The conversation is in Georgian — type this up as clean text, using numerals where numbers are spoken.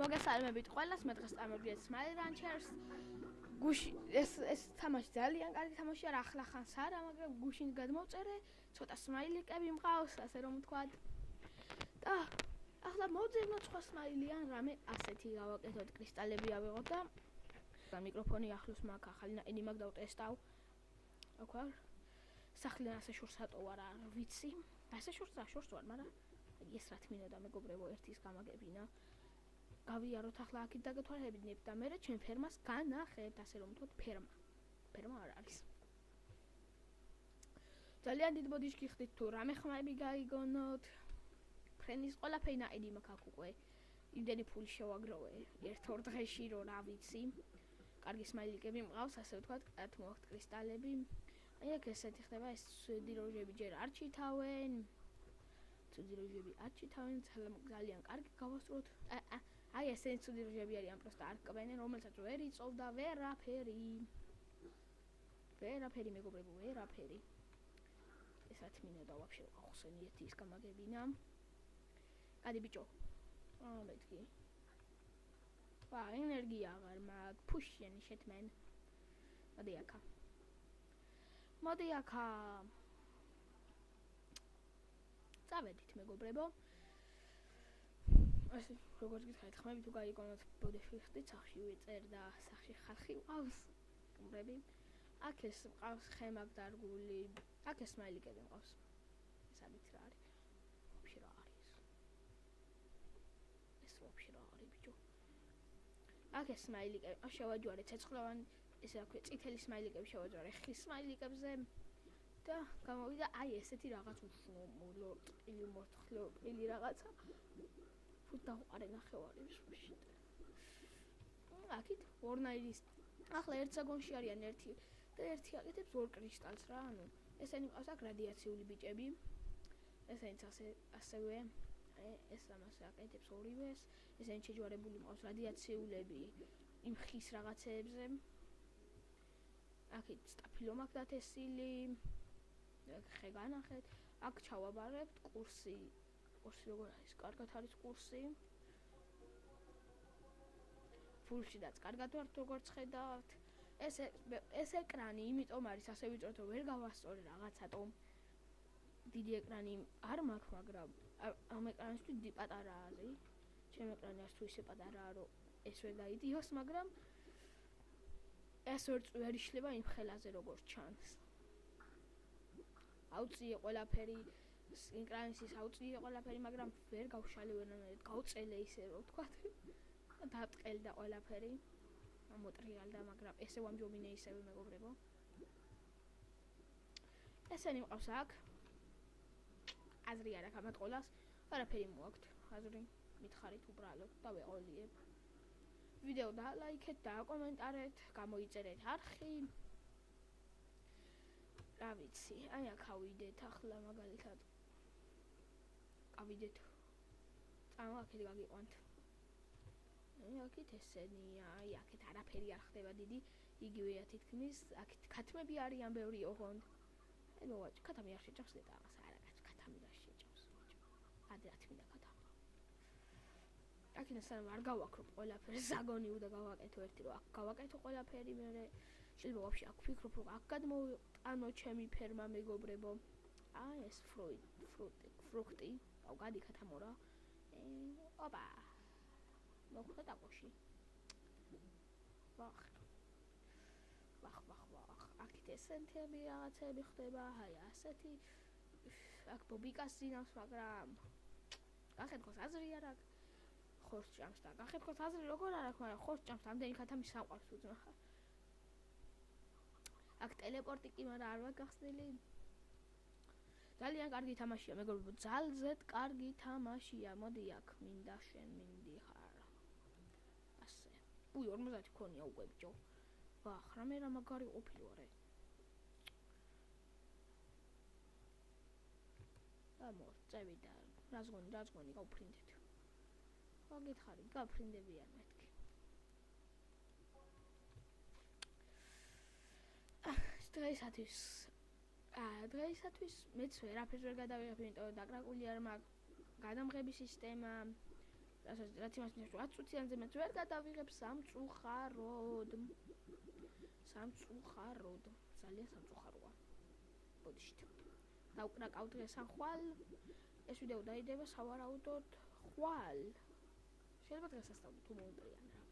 მოგესალმებით ყველას, მე დღეს წამოვიდი Smile Ranchers. გუში ეს თამაში ძალიან კარგი თამაშია, ახლა ხანს არა, მაგრამ გუშინ გადმოვწერე, ცოტა სმაილიკები მყავს, ასე რომ ვთქვა. და ახლა მოვძებნოთ სხვა სმაილი ან რამე ასეთი გავაკეთოთ, კრისტალები ავიღოთ და მიკროფონი ახლოს მაქვს, ახალი ნაიდი მაგ დავტესტავ. აქ ვარ. სახლიდან ასე შორს ატოვა რა, ვიცი. ასე შორს ვარ, მაგრამ ეს რა თმინდა მეგობრებო, ერთის გამაგებინა. გავიაროთ ახლა აქეთ დაგეთვალებინებ და მე ჩემ ფერმას განახებთ, ასე რომ ვთქვათ, ფერმა არ არის. ძალიან დიდ ბოდიშკი ხდით თუ რამე ხმები გაიგონოთ. ფრენის ყველაფერი ნაიდი მაქვს აქ უკვე. იმდენი ფული შევაგროვე ერთ-ორ დღეში რომ რა ვიცი. კარგი სმაილიკები მყავს, ასე ვთქვათ, აქ მოაქვს კრისტალები. აი აქ ესეთი ხდება, ეს ძიროჟები ჯერ არ ჩითავენ. ძიროჟები არ ჩითავენ, ძალიან კარგი გავასწროთ. აი ესენი ძიროჟები არიან, просто არ კვენენ, რომელსაც ვერ იწოვდა ვერაფერი მეგობრებო, ვერაფერი. ეს რა თმინდა ვაფშე ახსენი ერთის გამაგებინა. ადი ბიჭო. მეთქი. ვა, ენერგია აღარ მაქვს, ფუშიანი შეთმენ. მოდი აქა. წავედით მეგობრებო. ასე როგორც გითხარით, ხმები თუ გაიგონოთ, ბოდიში ხდით, სახში ვიწერ და სახში ხალხი ყავს. მეგობრები, აქ ეს ყავს ხემაგ დარგული, აქ ეს სმაილიკები ყავს. ეს არც რა არის. ვაფშე რა არის. ეს ვაფშე რა არის, ბიჭო. აქ ეს სმაილიკები, შევაჯვარე ცეცხლოვანი, ესე აქვე წითელი სმაილიკები შევაჯვარე ხის სმაილიკებზე და გამოვიდა აი ესეთი რაღაც მორთლილი რაღაცა. დაუყარე ნახევარი ვიშ. აქეთ ორნაირის. ახლა ერთ საგონში არიან ერთი და ერთი აკეთებს ორ კრისტალს რა, ანუ ესენი ყავს აქ რადიაციული ბიჭები. ესენიც ასევე ეს ამას აკეთებს ორივეს. ესენი შეჯვარებული ყავს რადიაციულები იმ ხის რაღაცეებზე. აქეთ სტაფილო მაქვს დათესილი. ხე განახეთ. აქ ჩავაბარებთ კურსი. როგორ არის? კარგად არის კურსი. ფულშიდაც კარგად ვართ, როგორც ხედავთ. ეს ეკრანი იმიტომ არის ასე ვიწროთ, რომ ვერ გავასწორე რაღაცატომ. დიდი ეკრანი არ მაქვს, მაგრამ ამ ეკრანისთვის დიდი პატარა არის. ჩემ ეკრანი არც თუ ისე პატარაა, რომ ეს ვერ დაიდიოს, მაგრამ ეს ვერ იშლება იმ ხელაზე, როგორც ჩანს. აუწიე ყველაფერი ეკრანის აუწიე ყველაფერი, მაგრამ ვერ გავშალე ვერანაირად, გავწელე ისე რომ ვთქვათ. დატყელდა ყველაფერი. მოტრიალდა, მაგრამ ესე ვამჯობინე ისევე მეგობრებო. ესენი მყავს აქ. აზრი არ აქვს ამათ ყოლას, არაფერი მოაქვთ. აზრი მითხარით უბრალოდ და ვეყოლიებ. ვიდეო დალაიქეთ და აკომენტარეთ, გამოიწერეთ არხი. რა ვიცი, აი აქ ავიდეთ ახლა მაგალითად. ავიდეთ. აქეთ გაგიყვანთ. აქეთ ესენია, აი აქეთ არაფერი არ ხდება დიდი, იგივეა თითქმის, აქეთ ქათმები არიან ბევრი ოღონდ. ნუ ვაჭი, ქათამი არ შეჭავს და ამას არა გაქვს, ქათამი რა შეჭავს, ვაჭი. ადი რა თქმა უნდა ქათამი. აქეთ სანამ არ გავაკრო ყველაფერს, ზაგონი უნდა გავაკეთო ერთი, რომ აქ გავაკეთო ყველაფერი, მე შეიძლება ვაფშე აქ ვფიქრობ, რომ აქ გადმოვიტანო ჩემი ფერმა მეგობრებო. აი ეს ფრუქტი, აუ გადი ქათამო რა. ოპა. მოხდა დაკოში. ვახ. აქეთ ესენთები რაღაცები ხდება, აი ასეთი. აქ ბობიკას ძინავს, მაგრამ გახეთქოს აზრი არ აქვს. ხორს ჭამს და გახეთქოს აზრი როგორ არ აქვს, მაგრამ ხორს ჭამს, ამდენი ქათამი საყვარს უძნახა. აქ ტელეპორტი კი მაგრამ არ ვაგახსნილი. ძალიან კარგი თამაშია, მეგობრებო, ძალზედ კარგი თამაშია. მოდი აქ მინდა შენ მინდიხარ. ასე. 50 ქონია უკვე ბიჭო. ვახ, რამე რა მაგარი ყოფილი ვარ. წევი და რაზგონი გავფრინდეთ. გაგითხარი, გაფრინდებიან მეთქი. დღეისათვის მეც ვერაფერს ვერ გადავიღებ, იმიტომ რომ დაკრაკული არ მაქვს გადამღების სისტემა. რაც იმას ნიშნავს, 10 წუთიანზე მეტ ვერ გადავიღებ სამწუხაროდ. სამწუხაროდ. ძალიან სამწუხაროა. ბოდიშით. დავკრაკავ დღეს ამ ხვალ. ეს ვიდეო დაიდება სავარაუდოდ ხვალ. შეიძლება დღეს ასწავლო თუ მომტრიან რა.